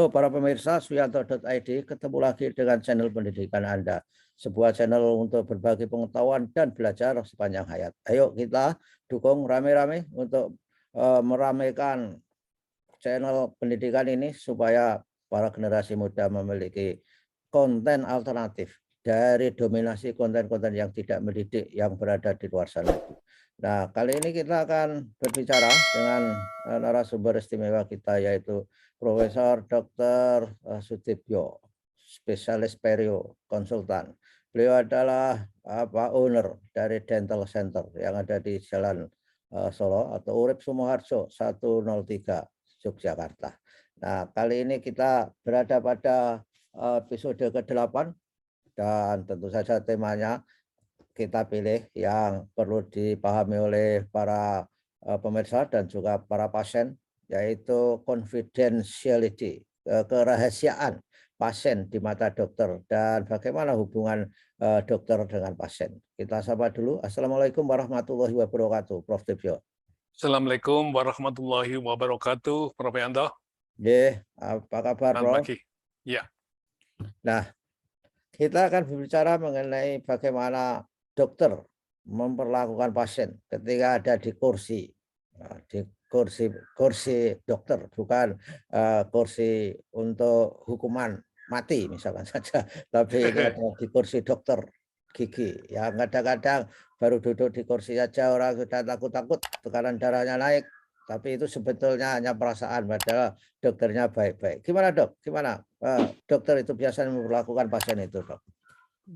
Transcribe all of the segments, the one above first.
Halo para pemirsa Suyanto.id, ketemu lagi dengan channel pendidikan Anda. Sebuah channel untuk berbagi pengetahuan dan belajar sepanjang hayat. Ayo kita dukung rame-rame untuk meramaikan channel pendidikan ini supaya para generasi muda memiliki konten alternatif dari dominasi konten-konten yang tidak mendidik yang berada di luar sana. Nah, kali ini kita akan berbicara dengan narasumber istimewa kita, yaitu Profesor Dr. Sudibyo, spesialis perio, konsultan. Beliau adalah owner dari Dental Center yang ada di Jalan Solo atau Urip Sumoharjo 103 Yogyakarta. Nah, kali ini kita berada pada episode ke-8 dan tentu saja temanya kita pilih yang perlu dipahami oleh para pemirsa dan juga para pasien, yaitu confidentiality, kerahasiaan pasien di mata dokter dan bagaimana hubungan dokter dengan pasien. Kita sapa dulu. Assalamualaikum warahmatullahi wabarakatuh, Prof. Dibyo. Assalamualaikum warahmatullahi wabarakatuh, Prof. Yanto. Apa kabar, Selamat Prof? pagi. Ya. Nah, kita akan berbicara mengenai bagaimana dokter memperlakukan pasien ketika ada di kursi, di kursi dokter, bukan kursi untuk hukuman mati misalkan saja, tapi ini ada di kursi dokter gigi. Ya, kadang-kadang baru duduk di kursi saja orang sudah takut-takut, tekanan darahnya naik, tapi itu sebetulnya hanya perasaan, padahal dokternya baik-baik. Gimana, Dok? Gimana dokter itu biasanya memperlakukan pasien itu, Dok?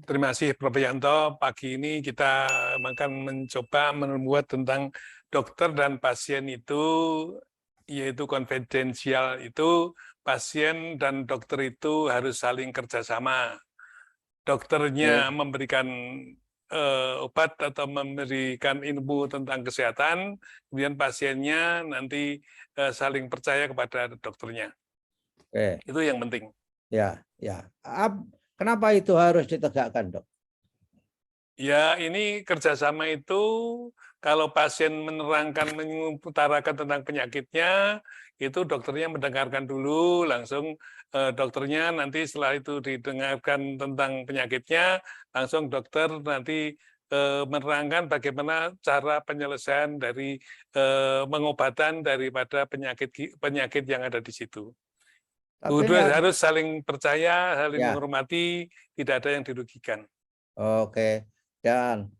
Terima kasih, Prof. Yanto. Pagi ini kita akan mencoba membuat tentang dokter dan pasien itu, yaitu konfidensial itu, pasien dan dokter itu harus saling kerjasama. Dokternya memberikan obat atau memberikan ilmu tentang kesehatan, kemudian pasiennya nanti saling percaya kepada dokternya. Itu yang penting. Ya. Kenapa itu harus ditegakkan, Dok? Ya, ini kerjasama itu kalau pasien menerangkan, mengutarakan tentang penyakitnya, itu dokternya mendengarkan dulu, langsung dokternya nanti setelah itu didengarkan tentang penyakitnya, langsung dokter nanti menerangkan bagaimana cara penyelesaian dari pengobatan daripada penyakit yang ada di situ. Dua harus saling percaya, saling menghormati, tidak ada yang dirugikan. Oke, dan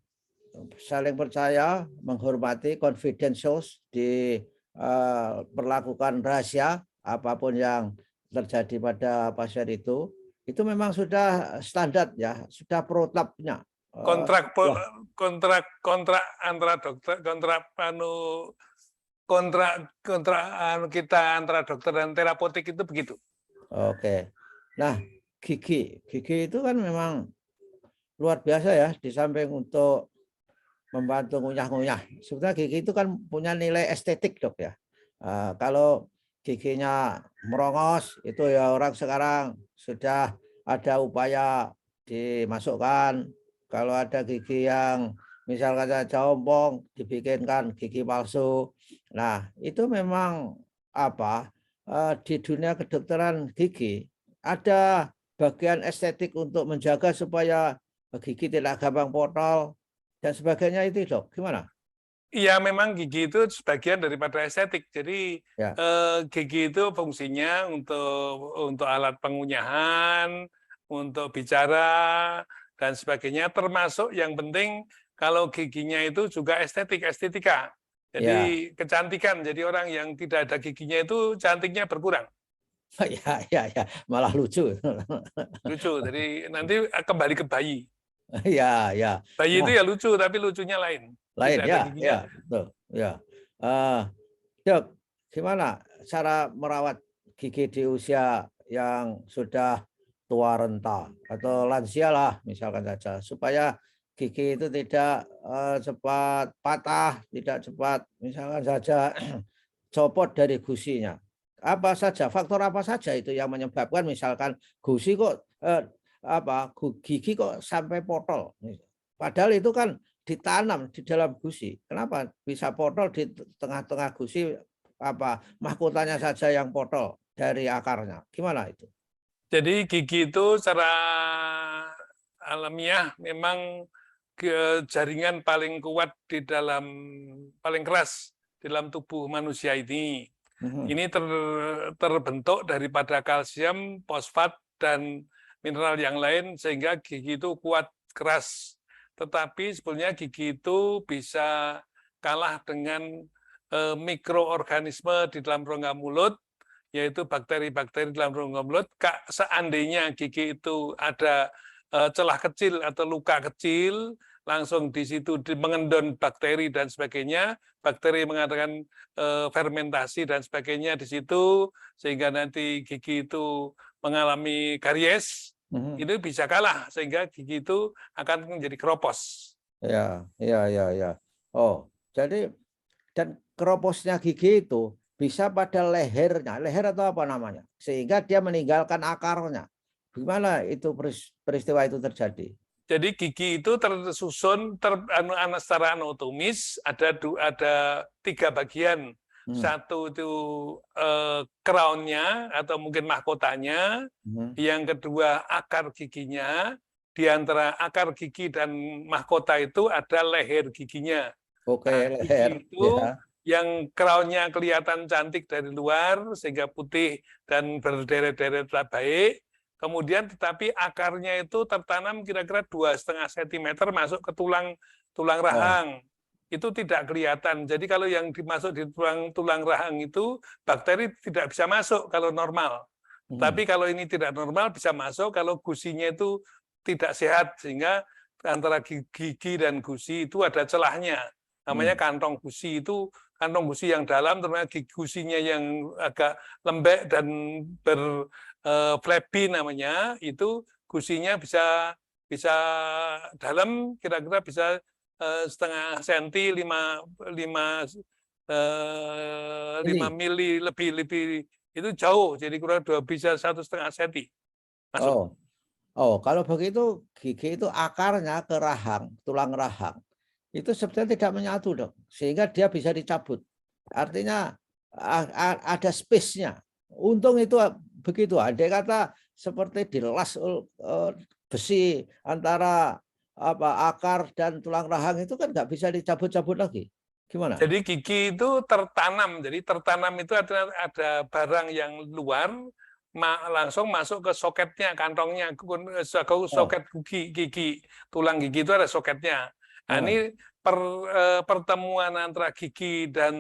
saling percaya, menghormati, confidential, diperlakukan rahasia apapun yang terjadi pada pasien itu memang sudah standar ya, sudah protapnya. Kontrak antara dokter, kontrak kita antara dokter dan terapeutik itu begitu. Oke. Nah, gigi itu kan memang luar biasa ya, di samping untuk membantu ngunyah-ngunyah. Sebenarnya gigi itu kan punya nilai estetik, Dok ya. Kalau giginya merongos itu ya orang sekarang sudah ada upaya dimasukkan. Kalau ada gigi yang misalkan saja ompong, dibikinkan gigi palsu. Nah, itu memang di dunia kedokteran gigi ada bagian estetik untuk menjaga supaya gigi tidak gampang potol dan sebagainya itu, Dok. Gimana? Iya, memang gigi itu sebagian daripada estetik. Jadi gigi itu fungsinya untuk alat pengunyahan, untuk bicara dan sebagainya. Termasuk yang penting kalau giginya itu juga estetika. Jadi kecantikan. Jadi orang yang tidak ada giginya itu cantiknya berkurang. Ya, malah lucu. Lucu. Jadi nanti kembali ke bayi. Ya. Bayi itu ya lucu, tapi lucunya lain. Lain, tidak ada giginya. Betul. Dok, gimana cara merawat gigi di usia yang sudah tua renta atau lansia lah misalkan saja, supaya gigi itu tidak cepat patah, tidak cepat misalkan saja copot dari gusinya. Faktor apa saja itu yang menyebabkan misalkan gusi kok gigi kok sampai potol. Padahal itu kan ditanam di dalam gusi. Kenapa bisa potol di tengah-tengah gusi, mahkotanya saja yang potol. dari akarnya. Gimana itu? Jadi gigi itu secara alamiah memang jaringan paling kuat di dalam, paling keras di dalam tubuh manusia ini. Mhm. Ini terbentuk daripada kalsium, fosfat, dan mineral yang lain sehingga gigi itu kuat, keras. Tetapi sebenarnya gigi itu bisa kalah dengan mikroorganisme di dalam rongga mulut, yaitu bakteri-bakteri dalam rongga mulut. Seandainya gigi itu ada celah kecil atau luka kecil, langsung di situ mengendon bakteri dan sebagainya, bakteri mengadakan fermentasi dan sebagainya di situ, sehingga nanti gigi itu mengalami karies, Mhm. itu bisa kalah, sehingga gigi itu akan menjadi keropos. Ya, ya, ya, ya. Oh, jadi dan keroposnya gigi itu bisa pada lehernya, leher atau apa namanya, sehingga dia meninggalkan akarnya. Gimana itu peristiwa itu terjadi? Jadi gigi itu tersusun secara anatomis ada 3 bagian. Hmm. Satu itu crown-nya atau mungkin mahkotanya, Mhm. yang kedua akar giginya. Di antara akar gigi dan mahkota itu ada leher giginya. Oke, Nah, leher, gigi itu ya. yang crown-nya kelihatan cantik dari luar sehingga putih dan berderet-deret baik. Kemudian tetapi akarnya itu tertanam kira-kira 2,5 cm masuk ke tulang Wah. rahang. Itu tidak kelihatan. Jadi kalau yang dimasuk di tulang rahang itu bakteri tidak bisa masuk kalau normal. Mhm. Tapi kalau ini tidak normal bisa masuk kalau gusinya itu tidak sehat, sehingga antara gigi dan gusi itu ada celahnya. Namanya Hmm. kantong gusi itu, kantong gusi yang dalam, terutama gusinya yang agak lembek dan flabby namanya, itu gusinya bisa bisa dalam, kira-kira bisa 0,5 cm, 5 Ini. mili lebih itu jauh, jadi kurang bisa 1,5 cm masuk. Oh, oh, kalau begitu gigi itu akarnya ke rahang, tulang rahang. Itu sebetulnya tidak menyatu dong, sehingga dia bisa dicabut. Artinya ada space-nya. Untung itu begitu. Andai kata seperti dilas besi antara apa akar dan tulang rahang itu kan nggak bisa dicabut-cabut lagi. Gimana? Jadi gigi itu tertanam. Jadi tertanam itu ada barang yang luar langsung masuk ke soketnya, kantongnya, Oh, soket gigi, tulang gigi itu ada soketnya. Nah, heeh. ini pertemuan antara gigi dan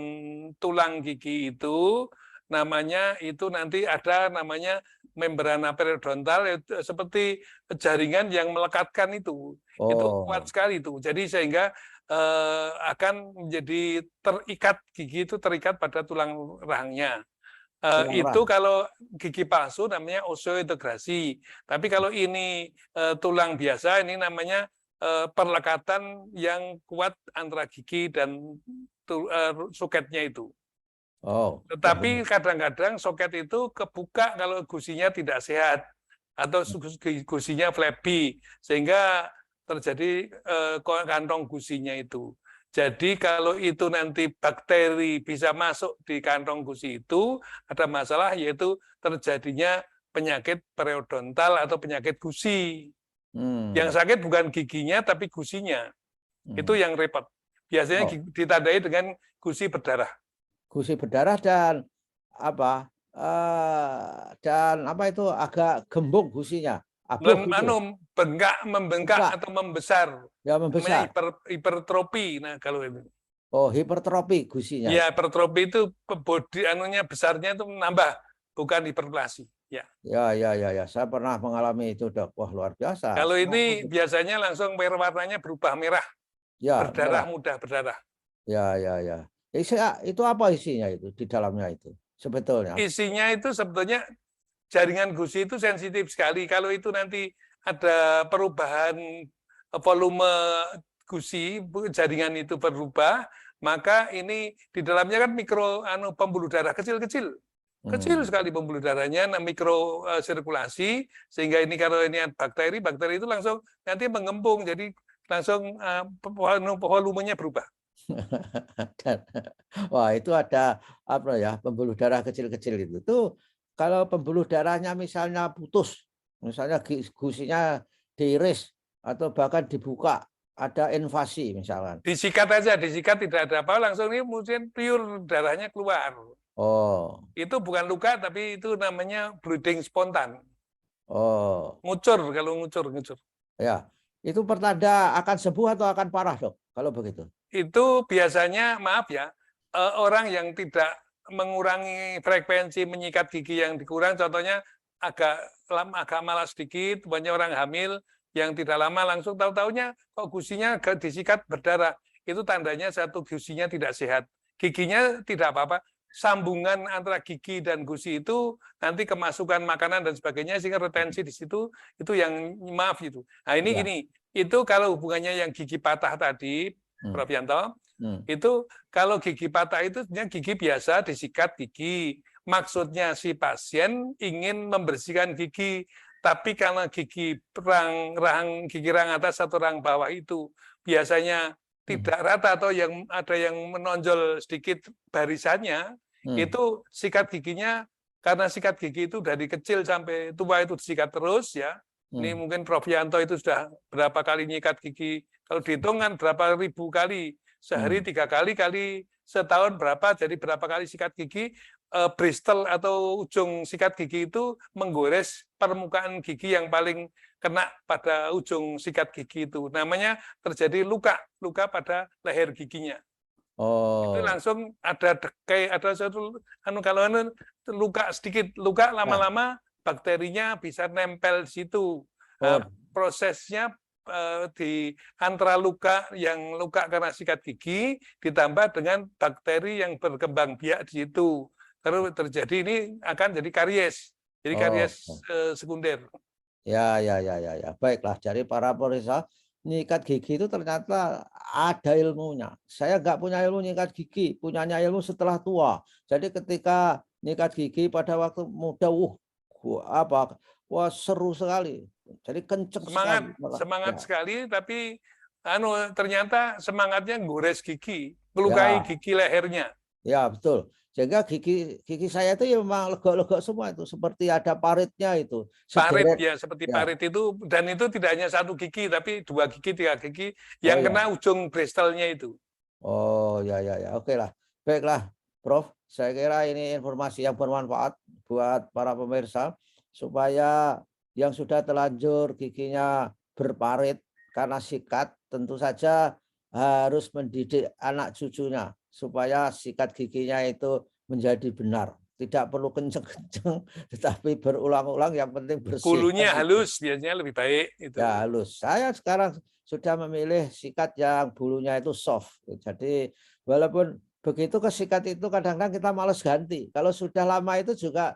tulang gigi itu namanya itu nanti ada namanya membrana periodontal, seperti jaringan yang melekatkan itu. Itu kuat Oh, sekali itu. Jadi sehingga akan menjadi terikat, gigi itu terikat pada tulang rahangnya. tulang Itu rahang. kalau gigi palsu namanya oseointegrasi. Tapi kalau ini tulang biasa, ini namanya perlekatan yang kuat antara gigi dan soketnya itu. Oh, Tetapi kadang-kadang soket itu kebuka kalau gusinya tidak sehat atau gusinya flabby, sehingga terjadi kantong gusinya itu. Jadi kalau itu nanti bakteri bisa masuk di kantong gusi itu, ada masalah, yaitu terjadinya penyakit periodontal atau penyakit gusi. hmm, Yang sakit bukan giginya tapi gusinya. Itu hmm. yang repot. Biasanya Oh, ditandai dengan gusi berdarah. gusi berdarah dan apa itu agak gembung gusinya, abuh gitu, Membengkak bengkak, atau membesar, ya namanya membesar. hipertrofi. Nah, kalau itu Oh, hipertrofi gusinya. ya, hipertrofi itu body anunya besarnya itu menambah, bukan hiperplasi. Ya, Ya, ya, ya, ya. Saya pernah mengalami itu, Dok. Wah, luar biasa. kalau Oh, ini biasanya langsung warnanya berubah merah, ya, berdarah, merah. mudah berdarah. Ya, ya, ya. Itu apa isinya itu di dalamnya itu sebetulnya? Isinya itu sebetulnya jaringan gusi itu sensitif sekali. Kalau itu nanti ada perubahan volume gusi, jaringan itu berubah, maka ini di dalamnya kan mikro pembuluh darah kecil-kecil. Kecil Hmm. sekali pembuluh darahnya, mikro sirkulasi, sehingga ini kalau ini bakteri, bakteri itu langsung nanti mengembung, jadi langsung volumenya berubah. Dan, wah, itu ada apa ya pembuluh darah kecil-kecil itu. Tuh kalau pembuluh darahnya misalnya putus, misalnya gusinya diiris atau bahkan dibuka, ada invasi misalkan. Disikat aja, disikat tidak ada apa, langsung ini mungkin pure darahnya keluar. Oh, Itu bukan luka, tapi itu namanya bleeding spontan. oh, Ngucur, kalau ngucur. ya. Itu pertanda akan sembuh atau akan parah, Dok? Kalau begitu. Itu biasanya, maaf ya, orang yang tidak mengurangi frekuensi menyikat gigi yang dikurang, contohnya agak malas sedikit, banyak orang hamil yang tidak lama langsung tahu-taunya kok gusinya disikat berdarah. Itu tandanya satu gusinya tidak sehat. Giginya tidak apa-apa, sambungan antara gigi dan gusi itu nanti kemasukan makanan dan sebagainya sehingga retensi di situ itu yang maaf itu. Nah ini Ya. gini, itu kalau hubungannya yang gigi patah tadi, Prof. Yanto, itu kalau gigi patah itu sebenarnya gigi biasa disikat gigi. Maksudnya si pasien ingin membersihkan gigi, tapi karena gigi rang atas atau rang bawah itu biasanya tidak rata atau yang ada yang menonjol sedikit barisannya, itu sikat giginya karena sikat gigi itu dari kecil sampai tua itu disikat terus ya. Ini mungkin Prof. Yanto itu sudah berapa kali nyikat gigi. Kalau dihitung kan berapa ribu kali. Sehari 3 kali, kali setahun berapa, jadi berapa kali sikat gigi. Bristle atau ujung sikat gigi itu menggores permukaan gigi yang paling kena pada ujung sikat gigi itu. Namanya terjadi luka pada leher giginya. Oh. Itu langsung ada dekai, ada suatu kalau luka sedikit, luka lama-lama bakterinya bisa nempel di situ. Nah, prosesnya di antara luka karena sikat gigi ditambah dengan bakteri yang berkembang biak di situ. Terus terjadi ini akan jadi karies. Jadi karies sekunder. Ya. Baiklah, jadi para pemirsa, nyikat gigi itu ternyata ada ilmunya. Saya nggak punya ilmu nyikat gigi, punyanya ilmu setelah tua. Jadi ketika nyikat gigi pada waktu muda, wah seru sekali. Jadi kenceng semangat sekali, tapi ternyata semangatnya gores gigi, melukai gigi lehernya. Ya betul. Sehingga gigi saya itu ya memang legok-legok semua itu, seperti ada paritnya itu. Parit ya, seperti parit itu, dan itu tidak hanya satu gigi, tapi 2 gigi, 3 gigi yang kena ujung bristle-nya itu. Oh ya, oke lah. Baiklah, Prof. Saya kira ini informasi yang bermanfaat buat para pemirsa supaya yang sudah telanjur giginya berparit karena sikat, tentu saja harus mendidik anak cucunya supaya sikat giginya itu menjadi benar. Tidak perlu kenceng-kenceng, tetapi berulang-ulang, yang penting bersih. Bulunya halus, biasanya lebih baik. Itu. Ya, halus. Saya sekarang sudah memilih sikat yang bulunya itu soft. Jadi walaupun begitu kesikat itu kadang-kadang kita males ganti. Kalau sudah lama itu juga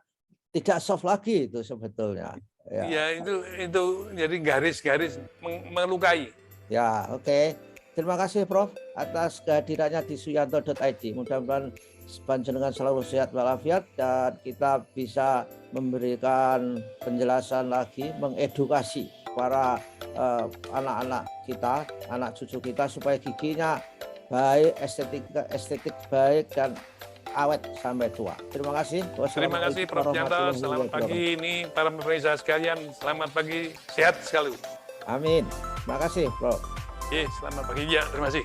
tidak soft lagi itu sebetulnya. Ya itu jadi garis-garis melukai. Ya, oke. Terima kasih Prof atas kehadirannya di suyanto.id. Mudah-mudahan panjenengan selalu sehat walafiat dan kita bisa memberikan penjelasan lagi, mengedukasi para anak-anak kita, anak cucu kita supaya giginya baik, estetik baik dan awet sampai tua. Terima kasih. Terima kasih Prof Yanto. Selamat pagi ini para pemirsa sekalian. Selamat pagi, sehat sekali. Amin. Terima kasih Prof. Selamat pagi ya, terima kasih.